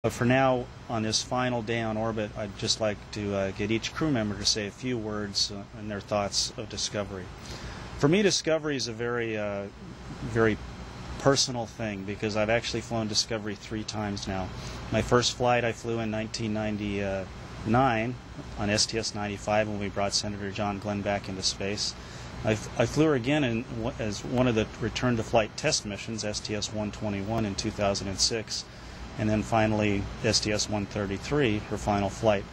But for now, on this final day on orbit, I'd just like to get each crew member to say a few words and their thoughts of Discovery. For me, Discovery is a very personal thing because I've actually flown Discovery 3 times now. My first flight I flew in 1999 on STS-95 when we brought Senator John Glenn back into space. I flew her again as one of the return-to-flight test missions, STS-121 in 2006. And then finally STS-133, her final flight.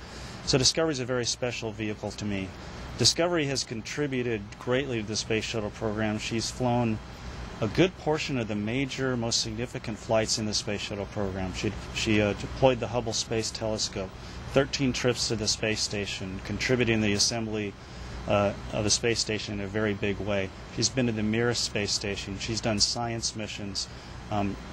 So Discovery is a very special vehicle to me. Discovery has contributed greatly to the Space Shuttle Program. She's flown a good portion of the major, most significant flights in the Space Shuttle Program. She deployed the Hubble Space Telescope, 13 trips to the space station, contributing to the assembly of the space station in a very big way. She's been to the Mir space station. She's done science missions.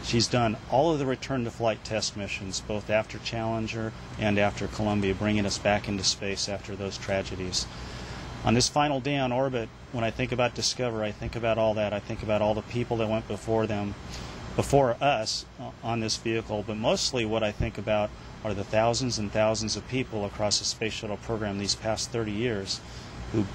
She's done all of the return-to-flight test missions, both after Challenger and after Columbia, bringing us back into space after those tragedies. On this final day on orbit, when I think about Discovery, I think about all that. I think about all the people that went before us on this vehicle, but mostly what I think about are the thousands and thousands of people across the Space Shuttle Program these past 30 years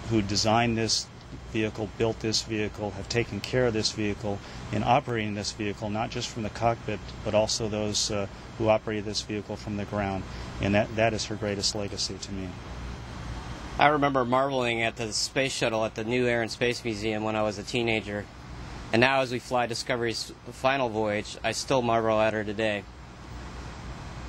who designed this vehicle, built this vehicle, have taken care of this vehicle, in operating this vehicle, not just from the cockpit, but also those who operated this vehicle from the ground. And that is her greatest legacy to me. I remember marveling at the space shuttle at the New Air and Space Museum when I was a teenager. And now as we fly Discovery's final voyage, I still marvel at her today.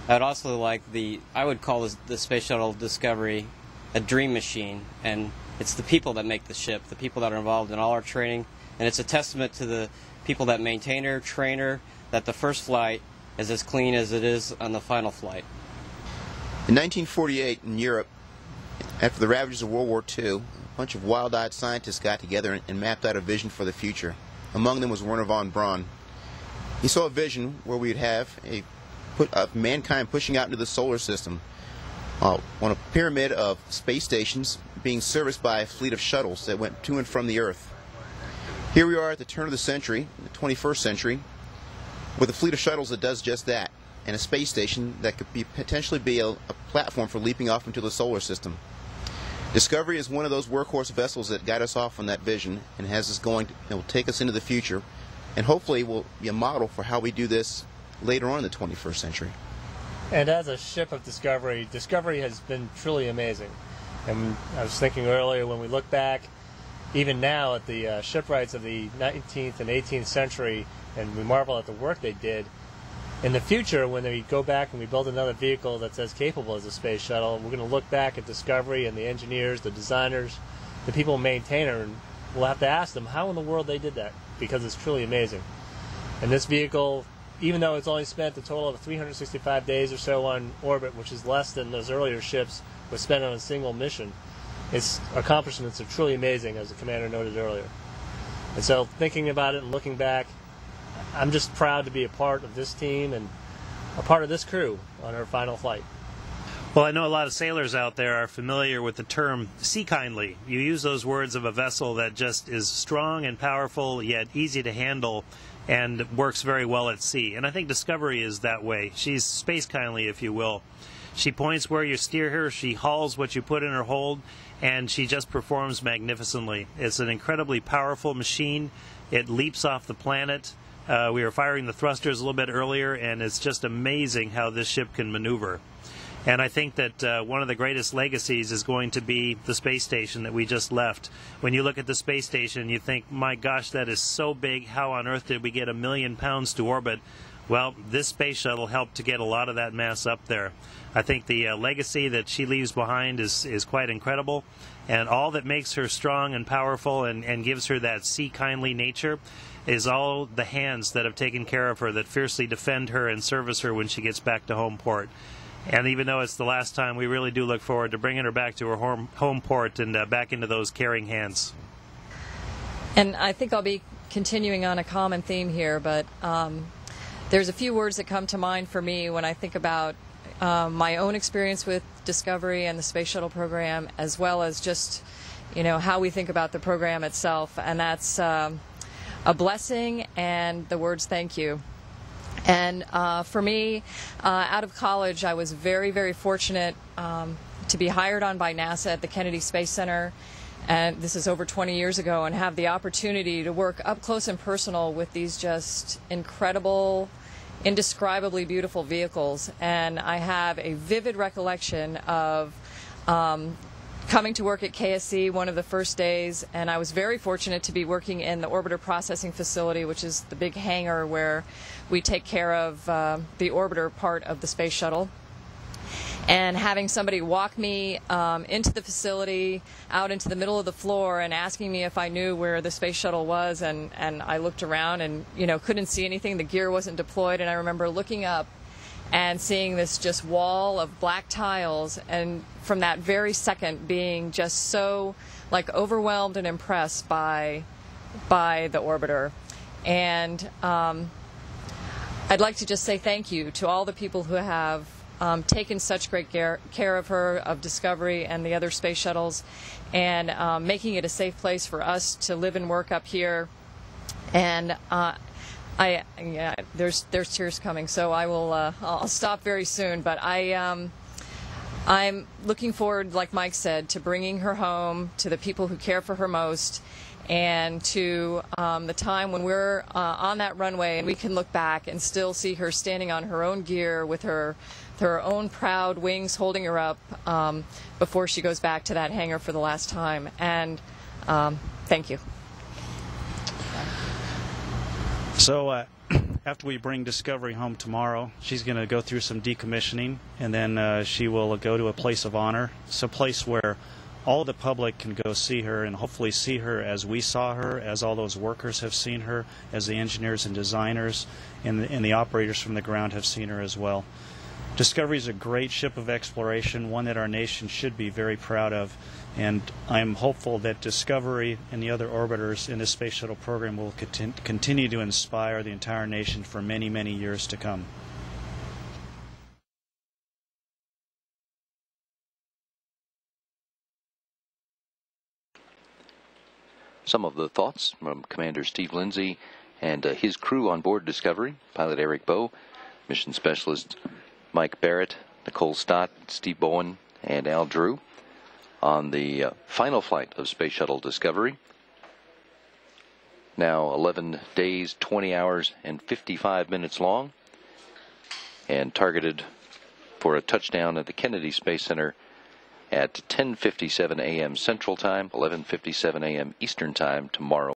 I would also I would call the Space Shuttle Discovery a dream machine, and it's the people that make the ship, the people that are involved in all our training, and it's a testament to the people that maintain her, train her, that the first flight is as clean as it is on the final flight. In 1948 in Europe, after the ravages of World War II, a bunch of wild-eyed scientists got together and mapped out a vision for the future. Among them was Wernher von Braun. He saw a vision where we'd have mankind pushing out into the solar system on a pyramid of space stations being serviced by a fleet of shuttles that went to and from the Earth. Here we are at the turn of the century, the 21st century, with a fleet of shuttles that does just that, and a space station that could potentially be a platform for leaping off into the solar system. Discovery is one of those workhorse vessels that guide us off on that vision and has us going, will take us into the future, and hopefully will be a model for how we do this later on in the 21st century. And as a ship of Discovery, Discovery has been truly amazing. And I was thinking earlier, when we look back, even now at the shipwrights of the 19th and 18th century, and we marvel at the work they did, in the future, when we go back and we build another vehicle that's as capable as a space shuttle, we're going to look back at Discovery and the engineers, the designers, the people who maintain her, and we'll have to ask them how in the world they did that, because it's truly amazing. And this vehicle, even though it's only spent a total of 365 days or so on orbit, which is less than those earlier ships were spent on a single mission, its accomplishments are truly amazing, as the commander noted earlier. And so thinking about it and looking back, I'm just proud to be a part of this team and a part of this crew on our final flight. Well, I know a lot of sailors out there are familiar with the term sea kindly. You use those words of a vessel that just is strong and powerful, yet easy to handle, and works very well at sea. And I think Discovery is that way. She's space kindly, if you will. She points where you steer her, she hauls what you put in her hold, and she just performs magnificently. It's an incredibly powerful machine. It leaps off the planet. We were firing the thrusters a little bit earlier, and it's just amazing how this ship can maneuver. And I think that one of the greatest legacies is going to be the space station that we just left. When you look at the space station, you think, my gosh, that is so big. How on earth did we get 1 million pounds to orbit? Well, this space shuttle helped to get a lot of that mass up there. I think the legacy that she leaves behind is quite incredible. And all that makes her strong and powerful and gives her that sea-kindly nature is all the hands that have taken care of her, that fiercely defend her and service her when she gets back to home port. And even though it's the last time, we really do look forward to bringing her back to her home port and back into those caring hands. And I think I'll be continuing on a common theme here, but there's a few words that come to mind for me when I think about my own experience with Discovery and the Space Shuttle Program, as well as just, how we think about the program itself, and that's a blessing and the words thank you. And for me, out of college, I was very, very fortunate to be hired on by NASA at the Kennedy Space Center, and this is over 20 years ago, and have the opportunity to work up close and personal with these just incredible, indescribably beautiful vehicles. And I have a vivid recollection of coming to work at KSC one of the first days, and I was very fortunate to be working in the orbiter processing facility, which is the big hangar where we take care of the orbiter part of the space shuttle. And having somebody walk me into the facility, out into the middle of the floor, and asking me if I knew where the space shuttle was, and I looked around and couldn't see anything. The gear wasn't deployed, and I remember looking up and seeing this just wall of black tiles, and from that very second being just so overwhelmed and impressed by the orbiter. And I'd like to just say thank you to all the people who have taken such great care of her, of Discovery and the other space shuttles, and making it a safe place for us to live and work up here. And there's tears coming, so I will. I'll stop very soon. But I'm looking forward, like Mike said, to bringing her home to the people who care for her most, and to the time when we're on that runway and we can look back and still see her standing on her own gear with her own proud wings holding her up before she goes back to that hangar for the last time. And thank you. So after we bring Discovery home tomorrow, she's going to go through some decommissioning, and then she will go to a place of honor. It's a place where all the public can go see her, and hopefully see her as we saw her, as all those workers have seen her, as the engineers and designers and the operators from the ground have seen her as well. Discovery is a great ship of exploration, one that our nation should be very proud of, and I'm hopeful that Discovery and the other orbiters in this Space Shuttle program will continue to inspire the entire nation for many, many years to come. Some of the thoughts from Commander Steve Lindsay and his crew on board Discovery, pilot Eric Bowe, mission specialist Mike Barrett, Nicole Stott, Steve Bowen, and Al Drew on the final flight of Space Shuttle Discovery. Now 11 days, 20 hours, and 55 minutes long, and targeted for a touchdown at the Kennedy Space Center at 10:57 a.m. Central Time, 11:57 a.m. Eastern Time tomorrow.